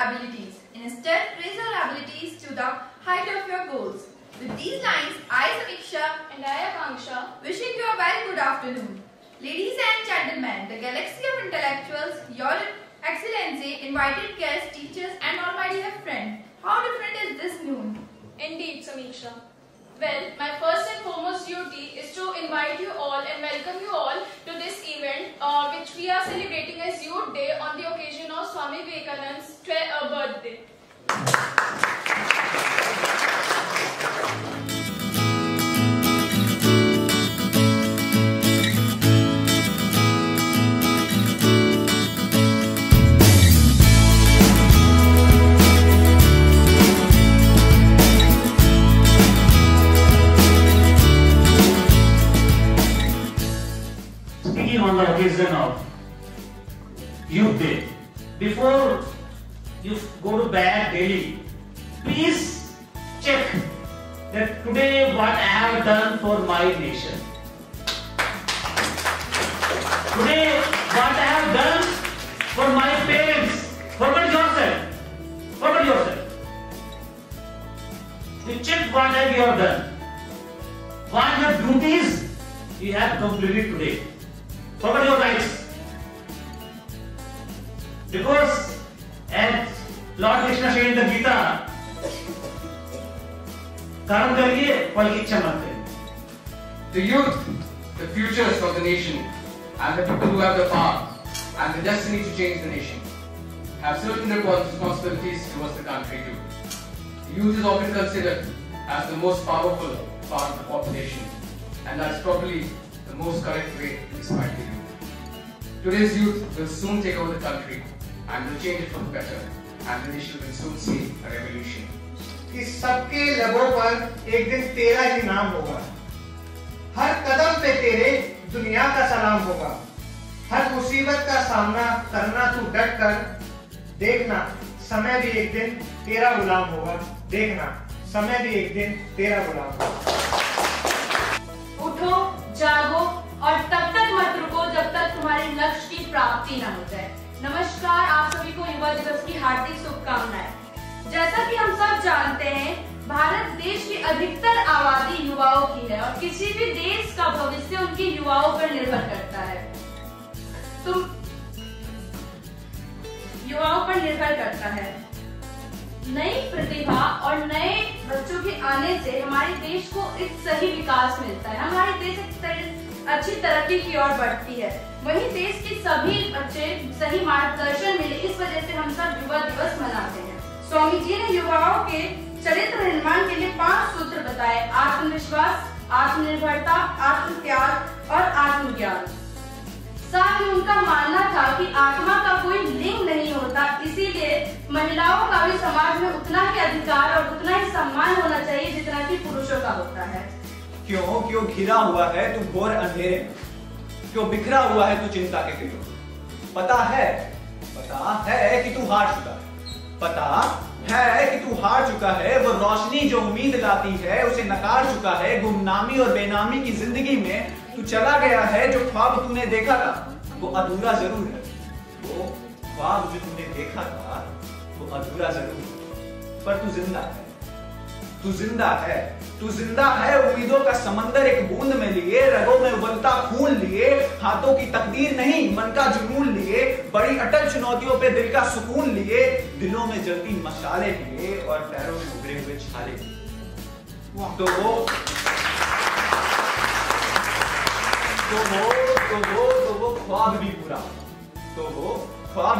abilities. Instead, raise your abilities to the height of your goals. With these lines, I, Samiksha, and I, Akanksha, wishing you a very good afternoon. Ladies and gentlemen, the galaxy of intellectuals, Your Excellency, invited guests, teachers, and all my dear friends. How different is this noon? Indeed, Samiksha. Well, my first and foremost duty is to invite you all and welcome you all to this event which we are celebrating as Youth Day on the occasion of Swami Vivekananda's birthday. On the occasion of Youth Day, before you go to bed daily, please check that today what I have done for my nation. Today what I have done for my parents. Forget yourself. Forget yourself. You check what have you have done. What your duties you have completed today. Forget your rights. Because as Lord Krishna said in the Gita, कर्म करिए फल की इच्छा मत करिए. The youth, the futures of the nation, and the people who have the power and the destiny to change the nation, have certain responsibilities towards the country too. The youth is often considered as the most powerful part of the population, and that's probably the most correct way to describe the youth. Today's youth will soon take over the country and will change it for the better, and the nation will soon see a revolution. इस सबके लबों पर एक दिन तेरा ही नाम होगा. हर कदम पे तेरे दुनिया का सलाम होगा. हर मुसीबत का सामना करना तू डट कर. देखना समय भी एक दिन तेरा गुलाम होगा. देखना समय भी एक दिन तेरा गुलाम होगा. उठो, जागो और तब तक मत रुको जब तक तुम्हारे लक्ष्य की प्राप्ति न हो जाए. नमस्कार, आप सभी को युवा दिवस की हार्दिक शुभकामनाएं. जैसा कि हम सब जानते हैं, भारत देश की अधिकतर आबादी युवाओं की है और किसी भी देश का भविष्य उनके युवाओं पर निर्भर करता है. युवाओं पर निर्भर करता है. नई प्रतिभा और नए बच्चों के आने से हमारे देश को एक सही विकास मिलता है. हमारे देश एक अच्छी तरक्की की ओर बढ़ती है. वहीं देश के सभी बच्चे सही मार्गदर्शन मिले, इस वजह से हम सब युवा दिवस मनाते हैं. स्वामी जी ने युवाओं के चरित्र निर्माण के लिए 5 सूत्र बताए: आत्मविश्वास, आत्मनिर्भरता, आत्म त्याग और आत्मज्ञान. साथ ही उनका मानना था कि आत्मा का कोई लिंग नहीं होता, इसीलिए महिलाओं का भी समाज में उतना ही अधिकार और उतना ही सम्मान होना चाहिए जितना कि पुरुषों का होता है. क्यों घिरा हुआ है तू घोर अंधेरे में? क्यों बिखरा हुआ है तू चिंता के किरणों? पता है कि तू हार चुका है. पता है कि तू हार चुका है. वो रोशनी जो उम्मीद लाती है उसे नकार चुका है. गुमनामी और बेनामी की जिंदगी में तू चला गया है. जो ख्वाब तूने देखा था वो अधूरा जरूर है. वो ख्वाब जो तूने देखा था वो अधूरा जरूर है, पर तू जिंदा है. तू जिंदा है. उम्मीदों का समंदर एक बूंद में लिए, रगों में उबलता खून लिए, हाथों की तकदीर नहीं मन का जुनून लिए, बड़ी अटल चुनौतियों पे दिल का सुकून लिए, दिलों में जलती मशाले लिए और पैरों में उभरे हुए छाले लिए. तो वो ख्वाब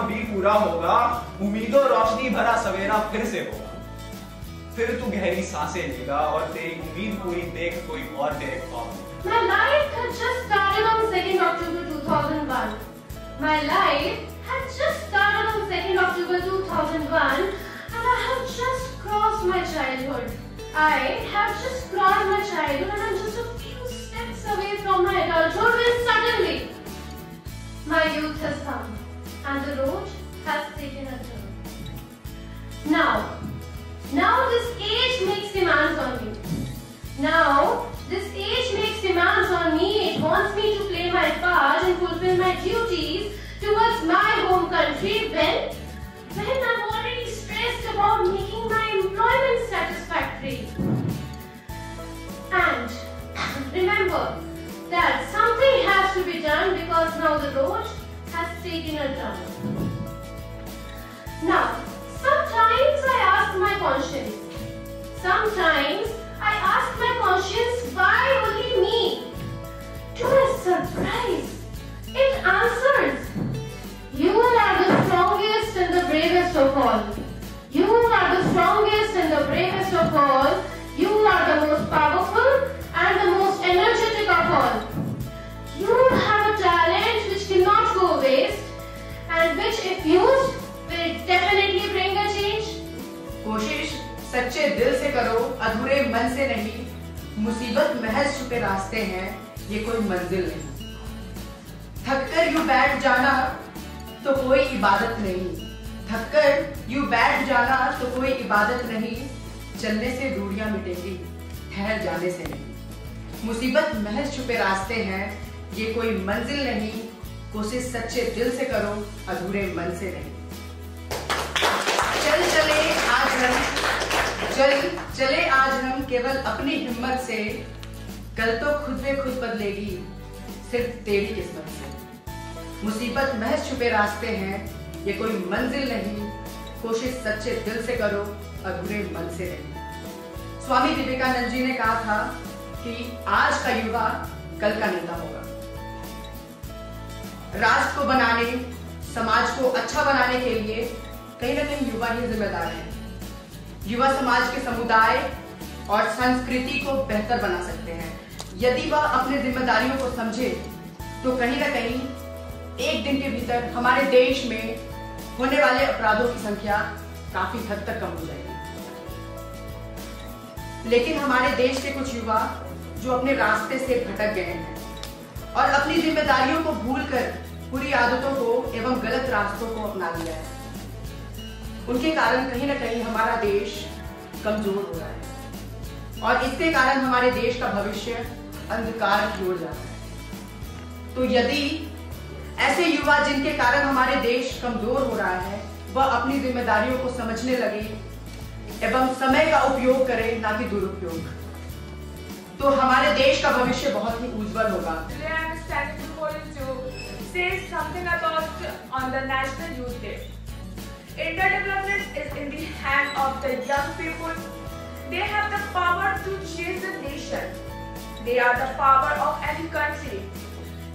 भी पूरा होगा. उम्मीदों रोशनी भरा सवेरा फिर से होगा. फिर तू गहरी सांसें लेगा और तेरी उम्मीद पूरी देख कोई और तेरे ख्वाब. My life had just started on 2nd October 2001. My life had just started on 2nd October 2001 and I have just crossed my childhood. And I'm just a few steps away from my adulthood when suddenly my youth has come and the road has taken a turn. Now this age makes demands on me. It wants me to play my part and fulfill my duties towards my home country when I've already about making my employment satisfactory. And remember that something has to be done because now the road has taken a turn. Now, sometimes I ask my conscience. Sometimes I ask my conscience, why only me? To my surprise, it answers. You are the strongest and the bravest of all. You are the strongest and the bravest of all. You are the most powerful and the most energetic of all. You have a talent which cannot go waste and which if used will definitely bring a change. कोशिश सच्चे दिल से करो, अधूरे मन से नहीं। मुसीबत महज छुपे रास्ते हैं, ये कोई मंजिल नहीं। थककर यूं बैठ जाना तो कोई इबादत नहीं। थककर यूं बैठ जाना तो कोई इबादत नहीं। चलने से दूरियां मिटेंगी, ठहर जाने से नहीं। मुसीबत महज छुपे रास्ते हैं, ये कोई मंजिल नहीं। कोशिश सच्चे दिल से करो, अधूरे मन से नहीं। चले आज हम केवल अपनी हिम्मत से। कल तो खुद में खुद बदलेगी, सिर्फ तेरी किस्मत से। मुसीबत महज छुपे रास्ते हैं, ये कोई मंजिल नहीं। कोशिश सच्चे दिल से करो, अधूरे मन से नहीं। स्वामी विवेकानंद जी ने कहा था कि आज का युवा कल का नेता होगा। राष्ट्र को बनाने, समाज को अच्छा बनाने के लिए कहीं ना कहीं युवा ही जिम्मेदार है। युवा समाज के समुदाय और संस्कृति को बेहतर बना सकते हैं। यदि वह अपनी जिम्मेदारियों को समझे तो कहीं ना कहीं एक दिन के भीतर हमारे देश में होने वाले अपराधों की संख्या काफी हद तक कम हो जाएगी। लेकिन हमारे देश के कुछ युवा जो अपने रास्ते से भटक गए हैं और अपनी जिम्मेदारियों को भूलकर बुरी आदतों को एवं गलत रास्तों को अपना लिया है, उनके कारण कहीं ना कहीं हमारा देश कमजोर हो रहा है और इसके कारण हमारे देश का भविष्य अंधकार की ओर जाता है। तो यदि ऐसे युवा जिनके कारण हमारे देश कमजोर हो रहा है, वह अपनी जिम्मेदारियों को समझने लगे एवं समय का उपयोग करे, ना कि दुरुपयोग, तो हमारे देश का भविष्य बहुत ही उज्जवल होगा। Today I am standing before you to say something about on the National Youth Day. India development is in the hand of the young people. They have the power to change the nation. They are the power of any country.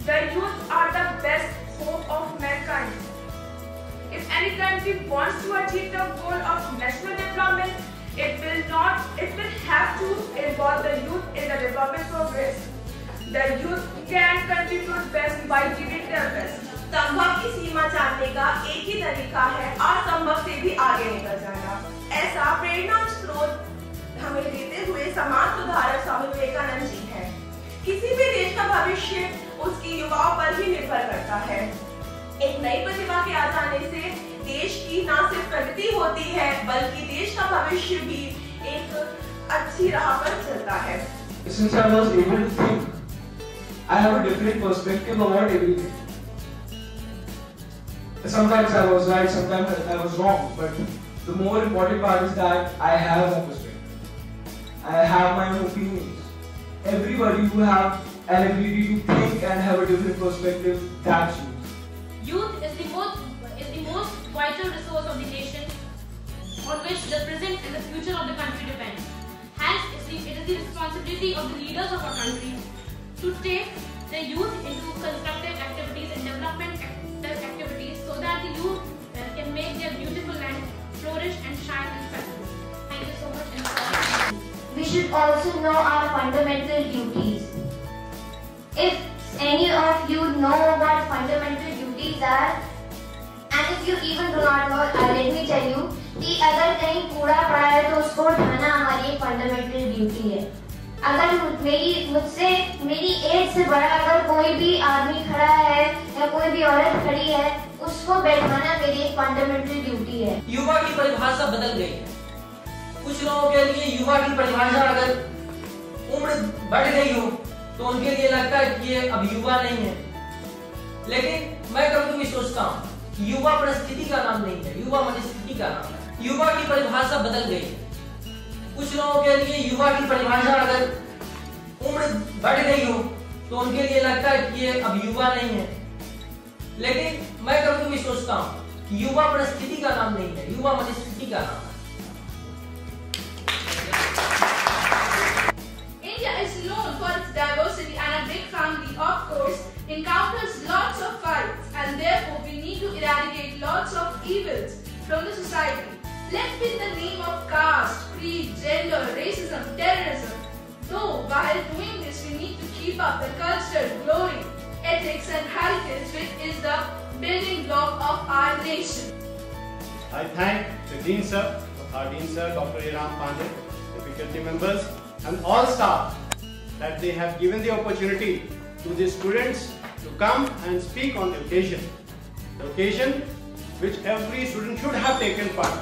The youth are the best hope of mankind. If any country wants to achieve the goal of national development, it will have to involve the youth in the development progress. The youth can contribute best by giving their best. संभव की सीमा जानने का एक ही तरीका है, असंभव से भी आगे निकल जाना। ऐसा प्रेरणा स्रोत हमें देते हुए समाज सुधारक स्वामी विवेकानंद जी हैं। किसी भी देश का भविष्य उसकी युवाओं पर ही निर्भर करता है। एक नई प्रतिभा के आ जाने से देश की न सिर्फ प्रगति होती है, बल्कि देश का भविष्य भी एक अच्छी राह पर चलता है। Since I was able to think, I have a different perspective about everything. Sometimes I was right, sometimes I was wrong, but the more important part is that I have a perspective. I have my own opinions. Everybody who have an ability to think and have a different perspective, that's youth. Youth is the most vital resource of the nation, on which the present and the future of the country depends. Hence, it is the responsibility of the leaders of our country to take the youth into constructive activities and development activities so that the youth can make their beautiful land flourish and shine and prosper. Thank you so much. We should also know our fundamental duties. If any of you know what fundamental duties are, and if you even do not know, let me tell you कि अगर कहीं कूड़ा पड़ा है तो उसको उठाना हमारी एक फंडामेंटल ड्यूटी है। अगर मेरी एज से बड़ा अगर कोई भी आदमी खड़ा है या कोई भी औरत खड़ी है, उसको बैठाना मेरी एक फंडामेंटल ड्यूटी है। युवा की परिभाषा बदल गई है। कुछ लोगों के लिए युवा की परिभाषा अगर उम्र बढ़ गई हो तो उनके लिए लगता है कि ये अब युवा नहीं है। लेकिन मैं कभी कभी सोचता हूँ कि युवा परिस्थिति का नाम नहीं है, युवा मनस्थिति का नाम है। युवा की परिभाषा बदल गई है। कुछ लोगों के लिए युवा की परिभाषा अगर उम्र बढ़ गई हो तो उनके लिए लगता है कि ये अब युवा नहीं है। लेकिन मैं कभी कभी सोचता हूं कि युवा परिस्थिति का नाम नहीं है, युवा मनस्थिति का नाम है। India is known for its diversity, and a big family, of course, encounters lots of fights, and therefore we need to eradicate lots of evils from the society. Let's be in the name of caste, creed, gender, racism, terrorism. Though while doing this we need to keep up the cultural glory, ethics and heritage which is the building block of our nation. I thank the Dean Sir, our Dean Sir, Dr. Iram Pandey, the faculty members and all staff that they have given the opportunity to the students to come and speak on the occasion which every student should have taken part.